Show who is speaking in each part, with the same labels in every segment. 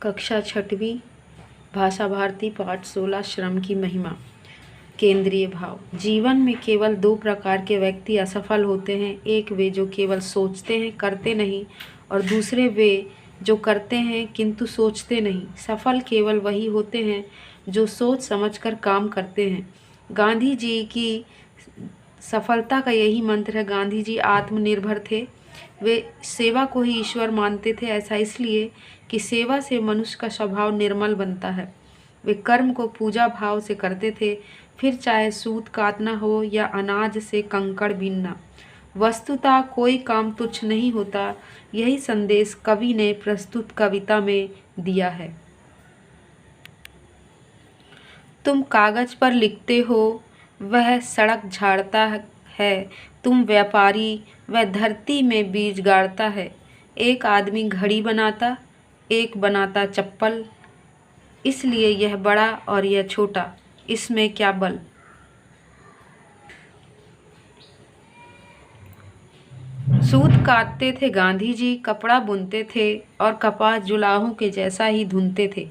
Speaker 1: कक्षा छठवीं भाषा भारती पाठ 16 श्रम की महिमा। केंद्रीय भाव। जीवन में केवल दो प्रकार के व्यक्ति असफल होते हैं। एक वे जो केवल सोचते हैं करते नहीं, और दूसरे वे जो करते हैं किंतु सोचते नहीं। सफल केवल वही होते हैं जो सोच समझकर काम करते हैं। गांधी जी की सफलता का यही मंत्र है। गांधी जी आत्मनिर्भर थे। वे सेवा को ही ईश्वर मानते थे। ऐसा इसलिए कि सेवा से मनुष्य का स्वभाव निर्मल बनता है। वे कर्म को पूजा भाव से करते थे, फिर चाहे सूत काटना हो या अनाज से कंकड़ बीनना। वस्तुतः कोई काम तुच्छ नहीं होता। यही संदेश कवि ने प्रस्तुत कविता में दिया है। तुम कागज पर लिखते हो, वह सड़क झाड़ता है। तुम व्यापारी, वह धरती में बीज गाड़ता है। एक आदमी घड़ी बनाता, एक बनाता चप्पल। इसलिए यह बड़ा और यह छोटा, इसमें क्या बल। सूत काटते थे गांधी जी, कपड़ा बुनते थे और कपास जुलाहों के जैसा ही धुनते थे।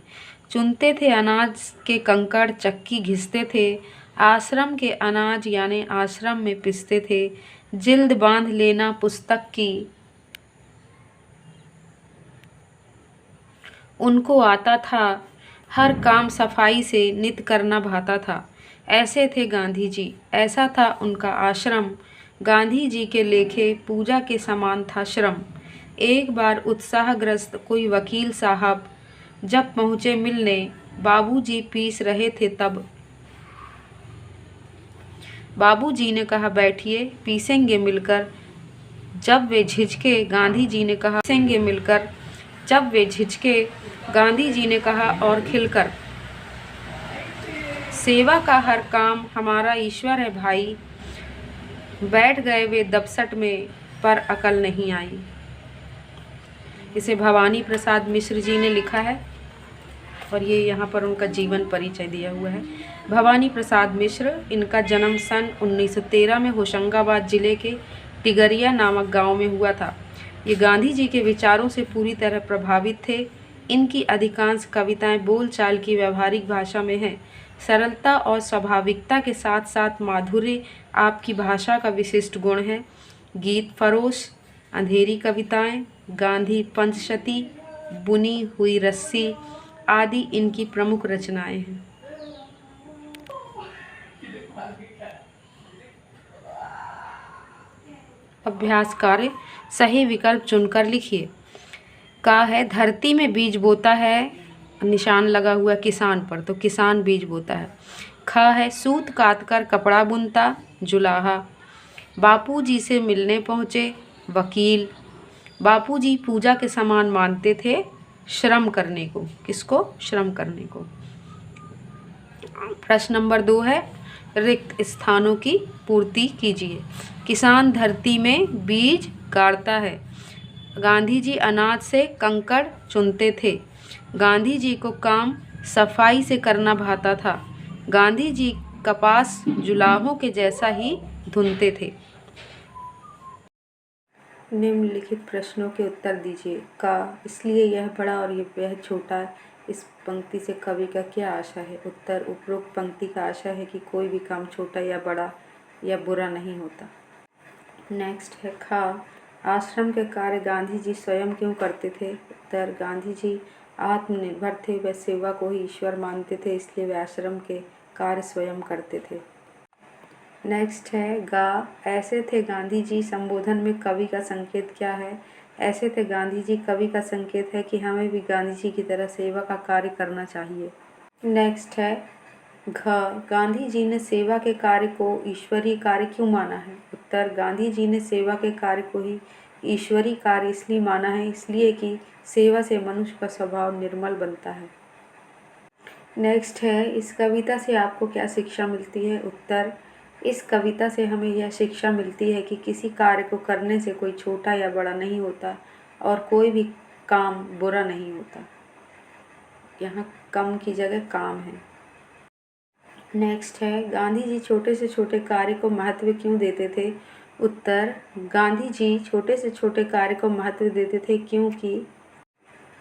Speaker 1: चुनते थे अनाज के कंकड़, चक्की घिसते थे। आश्रम के अनाज यानी आश्रम में पिसते थे। जिल्द बांध लेना पुस्तक की उनको आता था। हर काम सफाई से नित करना भाता था। ऐसे थे गांधी जी, ऐसा था उनका आश्रम। गांधी जी के लेखे पूजा के समान था श्रम। एक बार उत्साहग्रस्त कोई वकील साहब जब पहुँचे मिलने, बाबूजी पीस रहे थे तब। बाबूजी ने कहा बैठिए, पीसेंगे मिलकर। जब वे झिझके, गांधी जी ने कहा पीसेंगे मिलकर। जब वे झिझके, गांधी जी ने कहा और खिलकर, सेवा का हर काम हमारा ईश्वर है भाई। बैठ गए वे दबसट में, पर अकल नहीं आई। इसे भवानी प्रसाद मिश्र जी ने लिखा है और ये यहाँ पर उनका जीवन परिचय दिया हुआ है। भवानी प्रसाद मिश्र, इनका जन्म सन 1913 में होशंगाबाद जिले के टिगरिया नामक गांव में हुआ था। ये गांधी जी के विचारों से पूरी तरह प्रभावित थे। इनकी अधिकांश कविताएं बोलचाल की व्यवहारिक भाषा में हैं। सरलता और स्वाभाविकता के साथ साथ माधुर्य आपकी भाषा का विशिष्ट गुण है। गीत फरोश, अंधेरी कविताएं, गांधी पंचशती, बुनी हुई रस्सी आदि इनकी प्रमुख रचनाएं हैं। अभ्यास कार्य। सही विकल्प चुनकर लिखिए। का है धरती में बीज बोता है, निशान लगा हुआ किसान पर, तो किसान बीज बोता है। ख है सूत काटकर कपड़ा बुनता, जुलाहा। बापूजी से मिलने पहुँचे, वकील। बापूजी पूजा के समान मानते थे श्रम करने को। किसको? श्रम करने को। प्रश्न नंबर 2 है रिक्त स्थानों की पूर्ति कीजिए। किसान धरती में बीज गाड़ता है। गांधी जी अनाज से कंकड़ चुनते थे। गांधी जी को काम सफाई से करना भाता था। गांधी जी कपास जुलाहों के जैसा ही धुनते थे। निम्नलिखित प्रश्नों के उत्तर दीजिए। का इसलिए यह बड़ा और यह छोटा, इस पंक्ति से कवि का क्या आशा है? उत्तर उपरोक्त पंक्ति का आशा है कि कोई भी काम छोटा या बड़ा या बुरा नहीं होता। नेक्स्ट है खा आश्रम के कार्य गांधी जी स्वयं क्यों करते थे? उत्तर गांधी जी आत्मनिर्भर थे। वे सेवा को ही ईश्वर मानते थे, इसलिए वे आश्रम के कार्य स्वयं करते थे। नेक्स्ट है गा ऐसे थे गांधी जी संबोधन में कवि का संकेत क्या है? ऐसे थे गांधी जी कवि का संकेत है कि हमें भी गांधी जी की तरह सेवा का कार्य करना चाहिए। नेक्स्ट है घ गांधी जी ने सेवा के कार्य को ईश्वरीय कार्य क्यों माना है? उत्तर गांधी जी ने सेवा के कार्य को ही ईश्वरीय कार्य इसलिए माना है, इसलिए कि सेवा से मनुष्य का स्वभाव निर्मल बनता है। नेक्स्ट है इस कविता से आपको क्या शिक्षा मिलती है? उत्तर इस कविता से हमें यह शिक्षा मिलती है कि किसी कार्य को करने से कोई छोटा या बड़ा नहीं होता और कोई भी काम बुरा नहीं होता। यहाँ कम की जगह काम है। नेक्स्ट है गांधी जी छोटे से छोटे कार्य को महत्व क्यों देते थे? उत्तर गांधी जी छोटे से छोटे कार्य को महत्व देते थे क्योंकि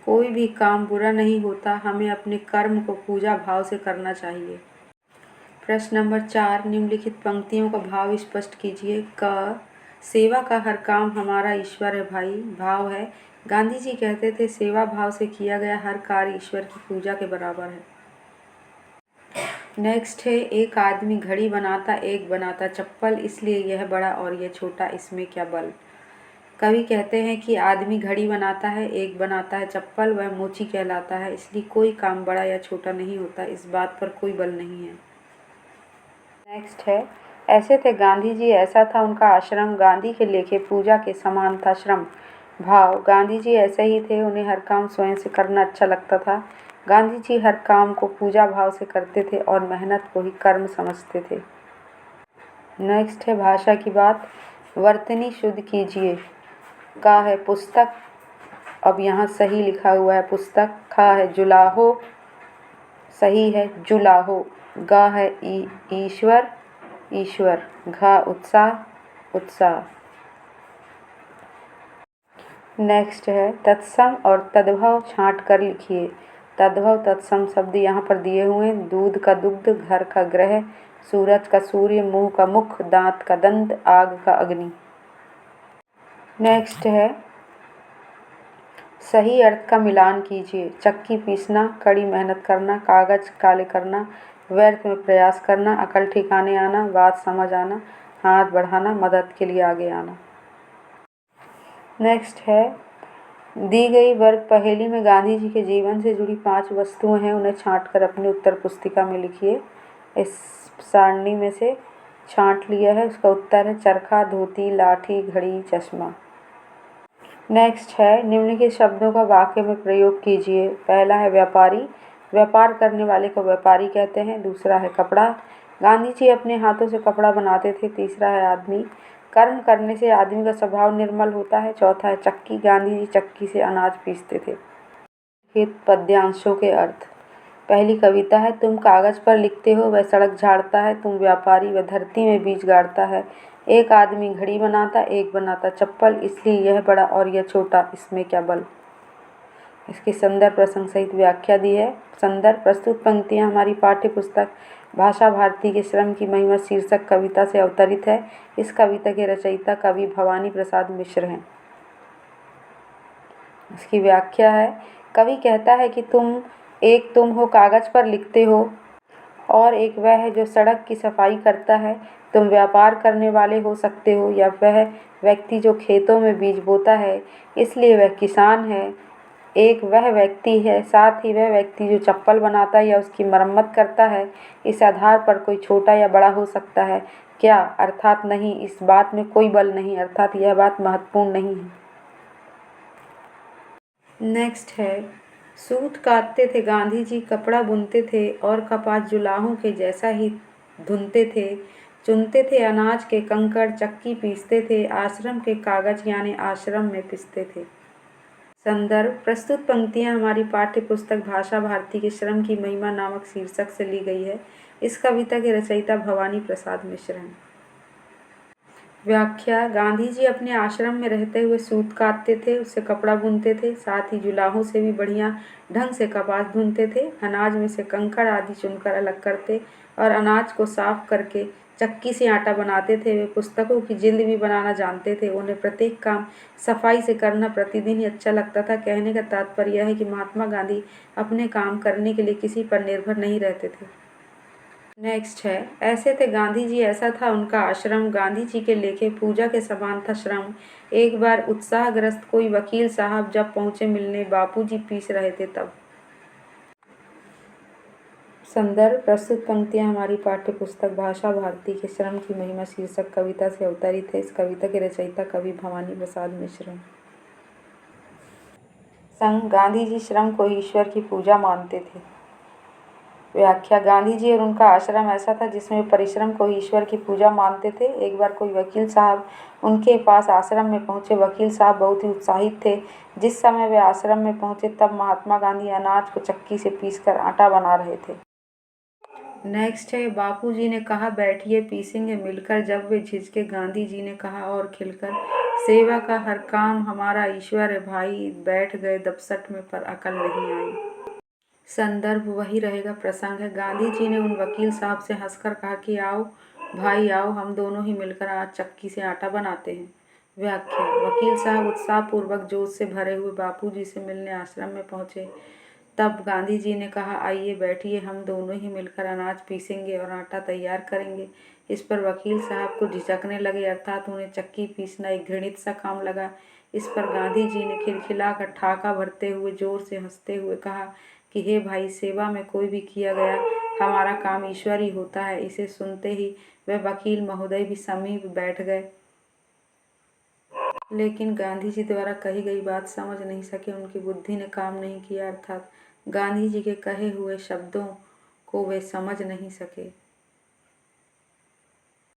Speaker 1: कोई भी काम बुरा नहीं होता, हमें अपने कर्म को पूजा भाव से करना चाहिए। प्रश्न नंबर 4, निम्नलिखित पंक्तियों का भाव स्पष्ट कीजिए। क, सेवा का हर काम हमारा ईश्वर है भाई। भाव है, गांधी जी कहते थे सेवा भाव से किया गया हर कार्य ईश्वर की पूजा के बराबर है। नेक्स्ट है, एक आदमी घड़ी बनाता, एक बनाता चप्पल, इसलिए यह बड़ा और यह छोटा, इसमें क्या बल। कवि कहते हैं कि आदमी घड़ी बनाता है, एक बनाता है चप्पल, वह मोची कहलाता है, इसलिए कोई काम बड़ा या छोटा नहीं होता, इस बात पर कोई बल नहीं है। नेक्स्ट है, ऐसे थे गांधी जी, ऐसा था उनका आश्रम, गांधी के लेखे पूजा के समान था श्रम। भाव, गांधी जी ऐसे ही थे, उन्हें हर काम स्वयं से करना अच्छा लगता था। गांधी जी हर काम को पूजा भाव से करते थे और मेहनत को ही कर्म समझते थे। नेक्स्ट है, भाषा की बात। वर्तनी शुद्ध कीजिए। का है पुस्तक, अब यहाँ सही लिखा हुआ है पुस्तक। खा है जुलाहो, सही है जुलाहो। गा है ईश्वर, ईश्वर। घा उत्साह, उत्साह। नेक्स्ट है, तत्सम और तद्भव छांट कर लिखिए। तद्भव तत्सम शब्द यहाँ पर दिए हुए हैं। दूध का दुग्ध, घर का ग्रह, सूरज का सूर्य, मुंह का मुख, दांत का दंत, आग का अग्नि। नेक्स्ट है, सही अर्थ का मिलान कीजिए। चक्की पीसना, कड़ी मेहनत करना, कागज काले करना, व्यर्थ में प्रयास करना, अकल ठिकाने आना, बात समझ आना, हाथ बढ़ाना, मदद के लिए आगे आना। नेक्स्ट है, दी गई वर्ग पहेली में गांधी जी के जीवन से जुड़ी 5 वस्तुएं हैं, उन्हें छांटकर अपनी उत्तर पुस्तिका में लिखिए। इस सारणी में से छांट लिया है, उसका उत्तर है चरखा, धोती, लाठी, घड़ी, चश्मा। नेक्स्ट है, निम्नलिखित शब्दों का वाक्य में प्रयोग कीजिए। पहला है व्यापारी, व्यापार करने वाले को व्यापारी कहते हैं। दूसरा है कपड़ा, गांधी जी अपने हाथों से कपड़ा बनाते थे। तीसरा है आदमी, कर्म करने से आदमी का स्वभाव निर्मल होता है। चौथा है चक्की, गांधी जी चक्की से अनाज पीसते थे। पद्यांशों के अर्थ। पहली कविता है, तुम कागज पर लिखते हो, वह सड़क झाड़ता है, तुम व्यापारी, वह धरती में बीज गाड़ता है। एक आदमी घड़ी बनाता, एक बनाता चप्पल, इसलिए यह बड़ा और यह छोटा, इसमें क्या बल। इसकी संदर्भ प्रसंग सहित व्याख्या दी है। संदर्भ, प्रस्तुत पंक्तियां हमारी पाठ्य पुस्तक भाषा भारती के श्रम की महिमा शीर्षक कविता से अवतरित है। इस कविता के रचयिता कवि भवानी प्रसाद मिश्र हैं। इसकी व्याख्या है, कवि कहता है कि तुम हो कागज पर लिखते हो और एक वह है जो सड़क की सफाई करता है। तुम व्यापार करने वाले हो सकते हो, या वह व्यक्ति जो खेतों में बीज बोता है, इसलिए वह किसान है। एक वह व्यक्ति है, साथ ही वह व्यक्ति जो चप्पल बनाता है या उसकी मरम्मत करता है। इस आधार पर कोई छोटा या बड़ा हो सकता है क्या, अर्थात नहीं, इस बात में कोई बल नहीं, अर्थात यह बात महत्वपूर्ण नहीं है। नेक्स्ट है, सूत काटते थे गांधी जी, कपड़ा बुनते थे और कपास जुलाहों के जैसा ही धुनते थे। चुनते थे अनाज के कंकड़, चक्की पीसते थे, आश्रम के कागज यानी आश्रम में पिसते थे। संदर्भ, प्रस्तुत पंक्तियां हमारी पाठ्य पुस्तक भाषा भारती के श्रम की महिमा नामक शीर्षक से ली गई है। इस कविता के रचयिता भवानी प्रसाद मिश्र हैं। व्याख्या, गांधी जी अपने आश्रम में रहते हुए सूत काटते थे, उससे कपड़ा बुनते थे, साथ ही जुलाहों से भी बढ़िया ढंग से कपास धुनते थे। अनाज में से कंकड़ आदि चुनकर अलग करते और अनाज को साफ करके चक्की से आटा बनाते थे। वे पुस्तकों की जिल्द भी बनाना जानते थे। उन्हें प्रत्येक काम सफाई से करना प्रतिदिन ही अच्छा लगता था। कहने का तात्पर्य यह है कि महात्मा गांधी अपने काम करने के लिए किसी पर निर्भर नहीं रहते थे। नेक्स्ट है, ऐसे थे गांधी जी, ऐसा था उनका आश्रम, गांधी जी के लेखे पूजा के समान था श्रम। एक बार उत्साहग्रस्त कोई वकील साहब जब पहुंचे मिलने, बापूजी पीस रहे थे तब। संदर्भ, प्रस्तुत पंक्तियां हमारी पाठ्य पुस्तक भाषा भारती के श्रम की महिमा शीर्षक कविता से अवतरित है। इस कविता के रचयिता कवि भवानी प्रसाद मिश्र हैं। संग, गांधी जी श्रम को ईश्वर की पूजा मानते थे। व्याख्या, गांधी जी और उनका आश्रम ऐसा था जिसमें परिश्रम को ईश्वर की पूजा मानते थे। एक बार कोई वकील साहब उनके पास आश्रम में पहुंचे। वकील साहब बहुत ही उत्साहित थे। जिस समय वे आश्रम में पहुंचे तब महात्मा गांधी अनाज को चक्की से पीसकर आटा बना रहे थे। नेक्स्ट है, बापूजी ने कहा बैठिए पीसेंगे मिलकर। जब वे झिझके गांधी जी ने कहा और खिलकर, सेवा का हर काम हमारा ईश्वर है भाई। बैठ गए दबसट में पर अकल नहीं आई। संदर्भ वही रहेगा, प्रसंग है। गांधी जी ने उन वकील साहब से हंसकर कहा कि आओ भाई आओ, हम दोनों ही मिलकर आज चक्की से आटा बनाते हैं। व्याख्या, वकील साहब उत्साहपूर्वक जोश से भरे हुए बापूजी से मिलने आश्रम में पहुंचे। तब गांधी जी ने कहा, आइए बैठिए, हम दोनों ही मिलकर अनाज पीसेंगे और आटा तैयार करेंगे। इस पर वकील साहब को झिझकने लगे, अर्थात उन्हें चक्की पीसना एक घृणित सा काम लगा। इस पर गांधी जी ने खिलखिलाकर ठाका भरते हुए जोर से हंसते हुए कहा कि हे भाई, सेवा में कोई भी किया गया हमारा काम ईश्वर ही होता है। इसे सुनते ही वह वकील महोदय भी समीप बैठ गए, लेकिन गांधी जी द्वारा कही गई बात समझ नहीं सके। उनकी बुद्धि ने काम नहीं किया, अर्थात गांधी जी के कहे हुए शब्दों को वे समझ नहीं सके।